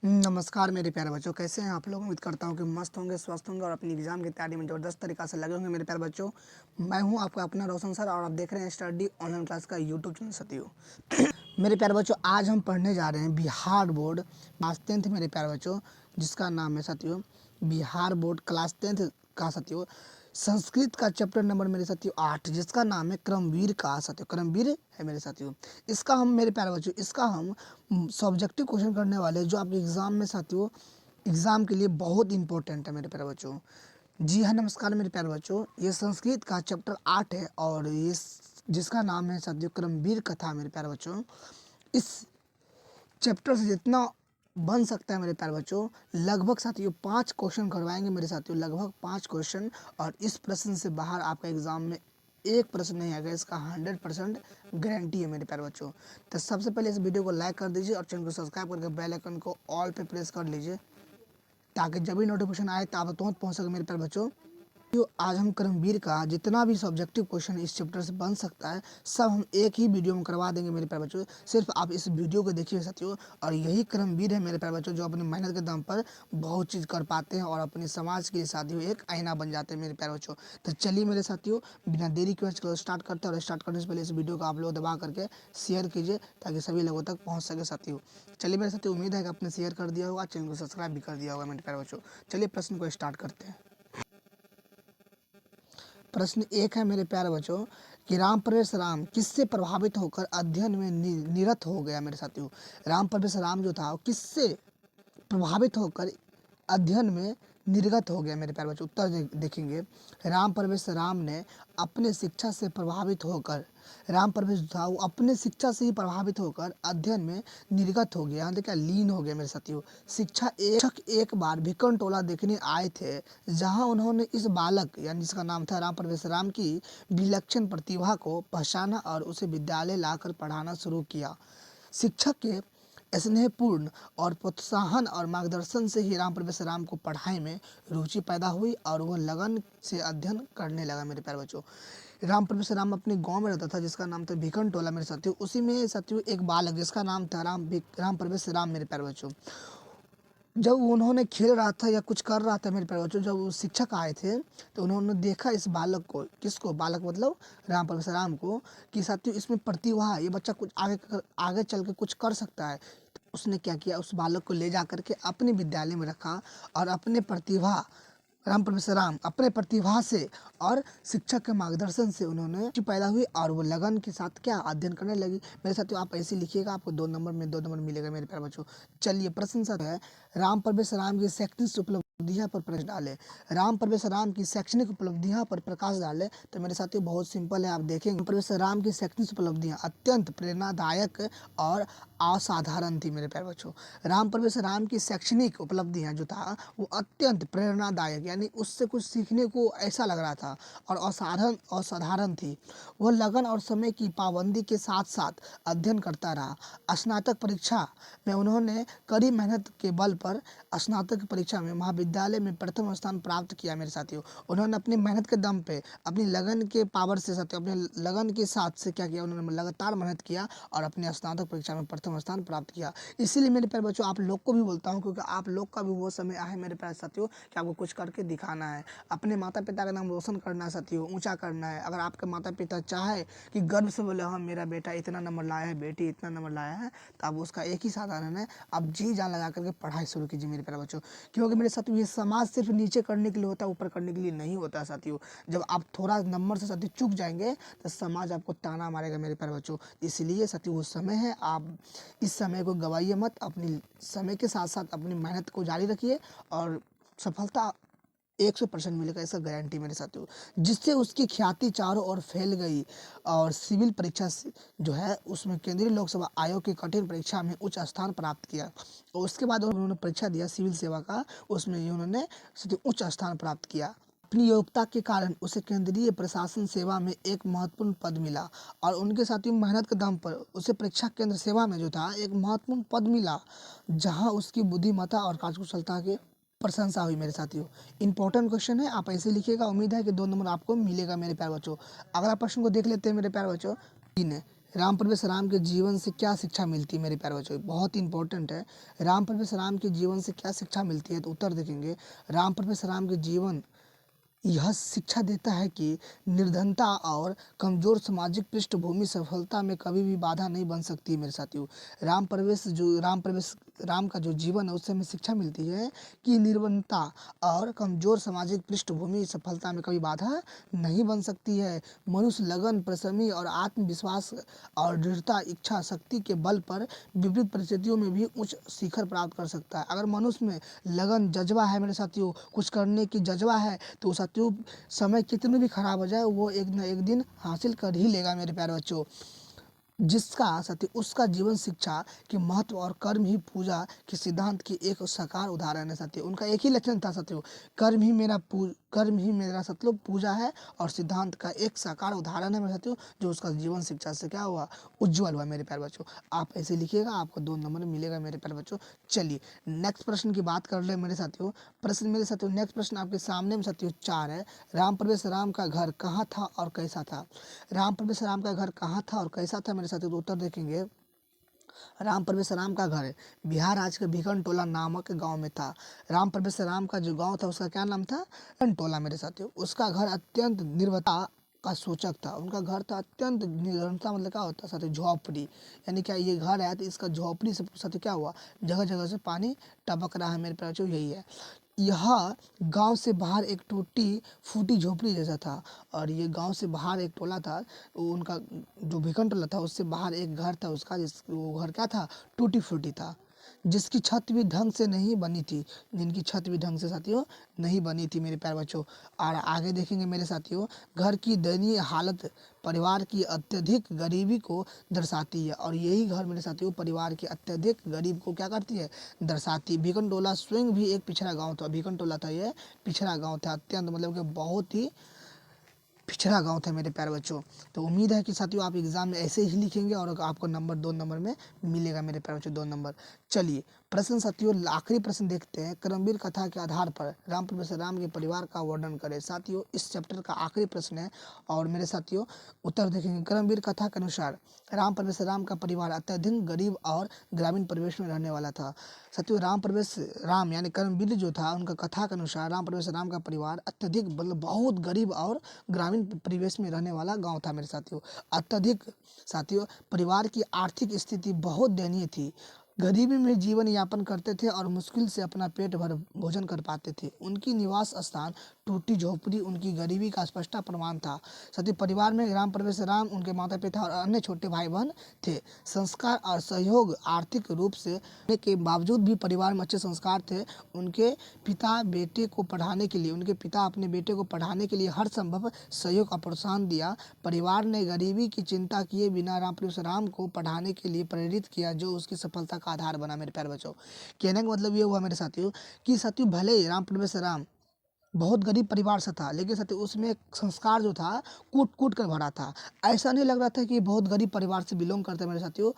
नमस्कार मेरे प्यारे बच्चों, कैसे हैं आप लोग। उम्मीद करता हूँ कि मस्त होंगे, स्वस्थ होंगे और अपनी एग्जाम की तैयारी में ज़बरदस्त तरीक़ा से लगे होंगे। मेरे प्यारे बच्चों, मैं हूँ आपका अपना रोशन सर और आप देख रहे हैं स्टडी ऑनलाइन क्लास का यूट्यूब चैनल साथियों। मेरे प्यारे बच्चों, आज हम पढ़ने जा रहे हैं बिहार बोर्ड क्लास 10th मेरे प्यारे बच्चों, जिसका नाम है साथियों बिहार बोर्ड क्लास 10th का साथियों संस्कृत का चैप्टर नंबर मेरे साथियों 8, जिसका नाम है क्रमवीर का साथियों। क्रमवीर है मेरे साथियों। इसका हम मेरे प्यारे बच्चों इसका हम सब्जेक्टिव क्वेश्चन करने वाले हैं, जो आपके एग्जाम में साथियों एग्जाम के लिए बहुत इंपॉर्टेंट है मेरे प्यारे बच्चों। जी हाँ, नमस्कार मेरे प्यारे बच्चों। ये संस्कृत का चैप्टर 8 है और ये जिसका नाम है साथियों क्रमवीर कथा मेरे प्यारे बच्चों। इस चैप्टर से जितना बन सकता है मेरे प्यारे बच्चों, लगभग साथियों 5 क्वेश्चन करवाएंगे मेरे साथियों, लगभग 5 क्वेश्चन। और इस प्रश्न से बाहर आपका एग्जाम में एक प्रश्न नहीं आएगा, इसका 100% गारंटी है मेरे प्यारे बच्चों। तो सबसे पहले इस वीडियो को लाइक कर दीजिए और चैनल को सब्सक्राइब करके बेल आइकन को ऑल पे प्रेस कर लीजिए, ताकि जब भी नोटिफिकेशन आए तो आप तुरंत पहुँच सके मेरे प्यारे बच्चों। आज हम क्रमवीर का जितना भी सब्जेक्टिव क्वेश्चन इस चैप्टर से बन सकता है, सब हम एक ही वीडियो में करवा देंगे मेरे प्यारे बच्चों। सिर्फ आप इस वीडियो को देखिए साथियों। और यही क्रमवीर है मेरे प्यारे बच्चों, जो अपनी मेहनत के दम पर बहुत चीज़ कर पाते हैं और अपने समाज के लिए साथियों एक आईना बन जाते हैं मेरे प्यारे बच्चों। तो चलिए मेरे साथियों, बिना देरी के स्टार्ट करते हैं। और स्टार्ट करने से पहले इस वीडियो को आप लोग दबा करके शेयर कीजिए, ताकि सभी लोगों तक पहुँच सके साथियों। चलिए मेरे साथियों, उम्मीद है कि आपने शेयर कर दिया होगा, चैनल को सब्सक्राइब भी कर दिया होगा मेरे प्यारे बच्चों। चलिए प्रश्न को स्टार्ट करते हैं। प्रश्न 1 है मेरे प्यारे बच्चों कि राम प्रवेश राम किससे प्रभावित होकर अध्ययन में निरत हो गया मेरे साथियों। राम प्रवेश राम जो था वो किससे प्रभावित होकर अध्ययन में निर्गत हो गया मेरे प्यारे बच्चों। उत्तर देखेंगे। राम प्रवेश राम ने अपने शिक्षा से प्रभावित होकर, राम प्रवेश था वो अपने शिक्षा से ही प्रभावित होकर अध्ययन में निर्गत हो गया, यहाँ देखा लीन हो गया मेरे साथियों। शिक्षक एक बार भिकन टोला देखने आए थे, जहाँ उन्होंने इस बालक यानी जिसका नाम था राम प्रवेश राम की विलक्षण प्रतिभा को पहचाना और उसे विद्यालय लाकर पढ़ाना शुरू किया। शिक्षक के स्नेहपूर्ण और प्रोत्साहन और मार्गदर्शन से ही राम प्रवेश राम को पढ़ाई में रुचि पैदा हुई और वह लगन से अध्ययन करने लगा मेरे प्यारे बच्चों। राम प्रवेश राम अपने गांव में रहता था, जिसका नाम था भिकन टोला मेरे साथियों। उसी में साथियों एक बालक जिसका नाम था राम प्रवेश राम मेरे प्यारे बच्चों। जब उन्होंने खेल रहा था या कुछ कर रहा था मेरे प्यारे बच्चों, जब वो शिक्षक आए थे तो उन्होंने देखा इस बालक को, किसको, बालक मतलब राम प्रवेश राम को, कि साथियों इसमें प्रतिभा है, ये बच्चा कुछ आगे चल के कुछ कर सकता है। तो उसने क्या किया, उस बालक को ले जा करके अपने विद्यालय में रखा और अपने प्रतिभा, राम प्रवेश राम अपने प्रतिभा से और शिक्षक के मार्गदर्शन से उन्होंने रुचि पैदा हुई और वो लगन के साथ क्या अध्ययन करने लगी। मेरे साथियों आप ऐसे लिखिएगा, आपको 2 नंबर मिलेगा मेरे प्यारे बच्चों। चलिए प्रश्न साथ है, राम प्रवेश राम की शैक्षणिक उपलब्धियां पर प्रकाश डाले। राम प्रवेश राम की शैक्षणिक उपलब्धियां पर प्रकाश डाले। तो मेरे साथियों बहुत सिंपल है, आप देखेंगे राम प्रवेश राम की शैक्षणिक उपलब्धियां अत्यंत प्रेरणादायक और असाधारण थी मेरे प्यारे बच्चों। राम प्रवेश राम की शैक्षणिक उपलब्धियां जो था वो अत्यंत प्रेरणादायक, यानी उससे कुछ सीखने को ऐसा लग रहा था, और असाधारण थी। वह लगन और समय की पाबंदी के साथ साथ अध्ययन करता रहा। स्नातक परीक्षा में उन्होंने कड़ी मेहनत के बल पर स्नातक परीक्षा में महाविद्यालय में प्रथम स्थान प्राप्त किया मेरे साथियों। उन्होंने अपनी मेहनत के दम पे, अपनी लगन के पावर से साथियों, अपने लगन के साथ से क्या किया, उन्होंने लगातार मेहनत किया और अपने स्नातक परीक्षा में प्रथम स्थान प्राप्त किया। इसीलिए मेरे प्यारे बच्चों आप लोग को भी बोलता हूँ, क्योंकि आप लोग का भी वो समय आया है मेरे प्यारे साथियों कि आपको कुछ करके दिखाना है, अपने माता पिता का नाम रोशन करना है साथियों, ऊंचा करना है। अगर आपके माता पिता चाहे कि गर्व से बोले हाँ मेरा बेटा इतना नंबर लाया है, बेटी इतना नंबर लाया है, तो आप उसका एक ही साधन है, आप जी जान लगा करके पढ़ाई शुरू कीजिए मेरे प्यारे बच्चों। क्योंकि मेरे साथियों ये समाज सिर्फ नीचे करने के लिए होता है, ऊपर करने के लिए नहीं होता है साथियों। जब आप थोड़ा नंबर से साथियों चूक जाएंगे तो समाज आपको ताना मारेगा मेरे प्यारे बच्चों। इसलिए साथियों वो समय है, आप इस समय को गवाइए मत, अपनी समय के साथ साथ अपनी मेहनत को जारी रखिए और सफलता 100% मिलेगा, ऐसा गारंटी मेरे साथियों। जिससे उसकी ख्याति चारों ओर फैल गई और सिविल परीक्षा जो है उसमें केंद्रीय लोक सेवा आयोग की कठिन परीक्षा में उच्च स्थान प्राप्त किया। और उसके बाद उन्होंने परीक्षा दिया सिविल सेवा का, उसमें उन्होंने उच्च स्थान प्राप्त किया। अपनी योग्यता के कारण उसे केंद्रीय प्रशासन सेवा में एक महत्वपूर्ण पद मिला और उनके साथ ही मेहनत के दम पर उसे परीक्षा केंद्र सेवा में जो था एक महत्वपूर्ण पद मिला, जहां उसकी बुद्धिमत्ता और कार्यकुशलता के प्रशंसा हुई मेरे साथियों। इंपॉर्टेंट क्वेश्चन है, आप ऐसे लिखिएगा। उम्मीद है कि 2 नंबर आपको मिलेगा मेरे प्यारे बच्चों। अगला प्रश्न को देख लेते हैं मेरे प्यारे बच्चों। 3 है, राम परवेश राम के जीवन से क्या शिक्षा मिलती है मेरे प्यारे बच्चों, बहुत इंपॉर्टेंट है। राम परवेश राम के जीवन से क्या शिक्षा मिलती है, तो उत्तर देखेंगे। राम परवेश राम के जीवन यह शिक्षा देता है कि निर्धनता और कमजोर सामाजिक पृष्ठभूमि सफलता में कभी भी बाधा नहीं बन सकती मेरे साथियों। राम का जो जीवन है उससे हमें शिक्षा मिलती है कि निर्धनता और कमजोर सामाजिक पृष्ठभूमि सफलता में कभी बाधा नहीं बन सकती है। मनुष्य लगन, परिश्रमी और आत्मविश्वास और दृढ़ता इच्छा शक्ति के बल पर विपरीत परिस्थितियों में भी उच्च शिखर प्राप्त कर सकता है। अगर मनुष्य में लगन, जज्बा है मेरे साथियों, कुछ करने की जज्बा है, तो साथियों समय कितने भी खराब हो जाए वो एक न एक दिन हासिल कर ही लेगा मेरे प्यारे बच्चों। जिसका साथी उसका जीवन शिक्षा के महत्व और कर्म ही पूजा के सिद्धांत की एक साकार उदाहरण है साथियों। उनका एक ही लक्षण था साथियों, कर्म ही मेरा सतलुज पूजा है, और सिद्धांत का एक साकार उदाहरण है मेरे साथियों, जो उसका जीवन शिक्षा से क्या हुआ, उज्जवल हुआ मेरे प्यारे बच्चों। आप ऐसे लिखिएगा, आपको 2 नंबर मिलेगा मेरे प्यारे बच्चों। चलिए नेक्स्ट प्रश्न की बात कर ले मेरे साथियों। प्रश्न मेरे साथियों, नेक्स्ट प्रश्न आपके सामने में साथियों 4 है। राम परवेश राम का घर कहाँ था और कैसा था? राम परवेश राम का घर कहाँ था और कैसा था मेरे साथियों, तो उत्तर देखेंगे। राम परवेश राम का घर बिहार राज्य के भिकन टोला नामक गांव में था। राम परवेश राम का जो गांव था उसका क्या नाम था? भिकन टोला मेरे साथियों। उसका घर अत्यंत निर्भरता का सूचक था। उनका घर था अत्यंत निर्धनता, मतलब क्या होता है साथियों, झोपड़ी। यानी क्या ये घर है तो इसका झोपड़ी से साथियों क्या हुआ, जगह जगह से पानी टपक रहा है मेरे प्यारे बच्चों, यही है। यह गांव से बाहर एक टूटी फूटी झोपड़ी जैसा था, और ये गांव से बाहर एक टोला था, उनका जो भिकन टोला था उससे बाहर एक घर था उसका, वो घर क्या था, टूटी फूटी था, जिसकी छत भी ढंग से नहीं बनी थी, जिनकी छत भी ढंग से साथियों नहीं बनी थी मेरे प्यारे बच्चों। और आगे देखेंगे मेरे साथियों, घर की दयनीय हालत परिवार की अत्यधिक गरीबी को दर्शाती है, और यही घर मेरे साथियों परिवार की अत्यधिक गरीब को क्या करती है, दर्शाती। भिकन टोला स्वयं भी एक पिछड़ा गांव था, भिकन टोला था ये पिछड़ा गांव था, अत्यंत मतलब कि बहुत ही पिछड़ा गांव था मेरे प्यारे बच्चों। तो उम्मीद है कि साथियों आप एग्जाम में ऐसे ही लिखेंगे और आपको नंबर 2 नंबर में मिलेगा मेरे प्यारे बच्चों, 2 नंबर। चलिए प्रश्न साथियों, आखिरी प्रश्न देखते हैं। कर्मवीर कथा के आधार पर राम परवेश राम के परिवार का वर्णन करें। साथियों इस चैप्टर का आखिरी प्रश्न है, और मेरे साथियों उत्तर देखेंगे। कर्मवीर कथा के अनुसार राम परवेश राम का परिवार अत्यधिक गरीब और ग्रामीण परिवेश में रहने वाला था। साथियों राम परवेश राम यानी कर्मवीर जो था, उनका कथा के अनुसार राम परवेश राम का परिवार अत्यधिक मतलब बहुत गरीब और ग्रामीण परिवेश में रहने वाला गांव था मेरे साथियों। अत्यधिक साथियों परिवार की आर्थिक स्थिति बहुत दयनीय थी, गरीबी में जीवन यापन करते थे और मुश्किल से अपना पेट भर भोजन कर पाते थे। उनकी निवास स्थान टूटी झोपड़ी उनकी गरीबी का स्पष्ट प्रमाण था। साथियों परिवार में राम परवेश राम, उनके माता पिता और अन्य छोटे भाई बहन थे। संस्कार और सहयोग आर्थिक रूप से होने के बावजूद भी परिवार में अच्छे संस्कार थे। उनके पिता अपने बेटे को पढ़ाने के लिए हर संभव सहयोग और प्रोत्साहन दिया। परिवार ने गरीबी की चिंता किए बिना राम परवेश राम को पढ़ाने के लिए प्रेरित किया, जो उसकी सफलता का आधार बना मेरे प्यारे बच्चों। कहने का मतलब ये हुआ मेरे साथियों कि साथियों भले ही राम परवेश राम बहुत गरीब परिवार से था, लेकिन साथियों उसमें एक संस्कार जो था कूट कूट कर भरा था। ऐसा नहीं लग रहा था कि बहुत गरीब परिवार से बिलोंग करते हैं मेरे साथियों।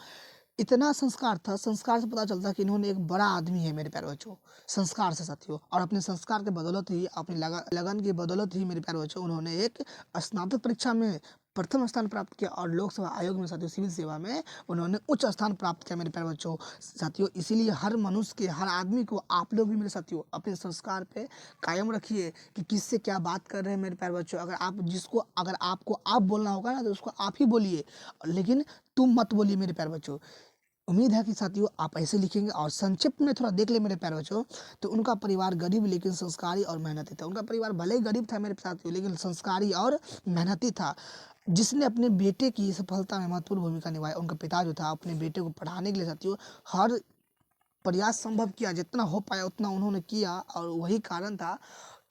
इतना संस्कार था, संस्कार से पता चलता है कि इन्होंने एक बड़ा आदमी है मेरे प्यारे बच्चों, संस्कार से साथियों। और अपने संस्कार के बदौलत ही, अपनी लगन की बदौलत ही मेरे प्यारे बच्चों, उन्होंने एक स्नातक परीक्षा में प्रथम स्थान प्राप्त किया, और लोक सेवा आयोग में साथियों सिविल सेवा में उन्होंने उच्च स्थान प्राप्त किया मेरे प्यारे बच्चों। साथियों इसीलिए हर मनुष्य के, हर आदमी को, आप लोग भी मेरे साथियों अपने संस्कार पे कायम रखिए कि किससे क्या बात कर रहे हैं मेरे प्यारे बच्चों। अगर आपको आप बोलना होगा ना, तो उसको आप ही बोलिए, लेकिन तुम मत बोलिए मेरे प्यारे बच्चों। उम्मीद है कि साथियों आप ऐसे लिखेंगे। और संक्षिप्त में थोड़ा देख ले मेरे प्यारे बच्चों, तो उनका परिवार गरीब लेकिन संस्कारी और मेहनती था। उनका परिवार भले ही गरीब था मेरे साथियों, लेकिन संस्कारी और मेहनती था, जिसने अपने बेटे की सफलता में महत्वपूर्ण भूमिका निभाई। उनका पिता जो था अपने बेटे को पढ़ाने के लिए साथियों हर प्रयास संभव किया, जितना हो पाया उतना उन्होंने किया, और वही कारण था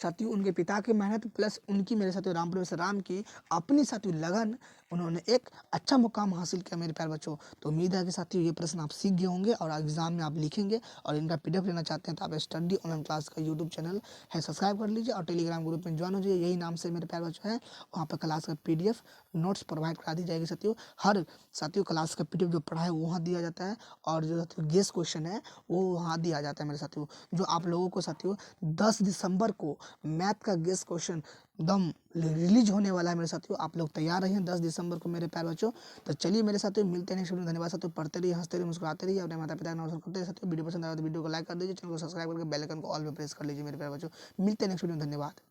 साथियों उनके पिता की मेहनत प्लस उनकी मेरे साथियों राम परवेश राम की अपनी साथियों लगन, उन्होंने एक अच्छा मुकाम हासिल किया मेरे प्यारे बच्चों। तो उम्मीद है कि साथियों ये प्रश्न आप सीख गए होंगे और एग्जाम में आप लिखेंगे। और इनका पीडीएफ लेना चाहते हैं तो आप स्टडी ऑनलाइन क्लास का यूट्यूब चैनल है, सब्सक्राइब कर लीजिए, और टेलीग्राम ग्रुप में ज्वाइन हो जाइए, यही नाम से मेरे प्यारे बच्चों है। वहाँ पर क्लास का पीडीएफ नोट्स प्रोवाइड करा दी जाएगी साथियों। हर साथियों क्लास का पीडीएफ जो पढ़ा है वो वहाँ दिया जाता है, और जो साथियों गेस क्वेश्चन है वो वहाँ दिया जाता है मेरे साथियों। जो आप लोगों को साथियों 10 दिसंबर को मैथ का गेस क्वेश्चन दम रिलीज होने वाला है मेरे साथियों। आप लोग तैयार रहिए 10 दिसंबर को मेरे प्यारे बच्चों। तो चलिए मेरे साथियों, मिलते हैं नेक्स्ट वीडियो में। धन्यवाद साथियों, पढ़ते रहिए, हंसते रहिए, मुस्कुराते रहिए, अपने माता पिता का नाम रोशन करते रहिए साथियों। वीडियो पसंद आया तो वीडियो को लाइक कर दीजिए, चैनल को सब्सक्राइब करके बेल आइकन को ऑल पे प्रेस कर लीजिए मेरे प्यारे बच्चों। मिलते हैं नेक्स्ट वीडियो में, धन्यवाद।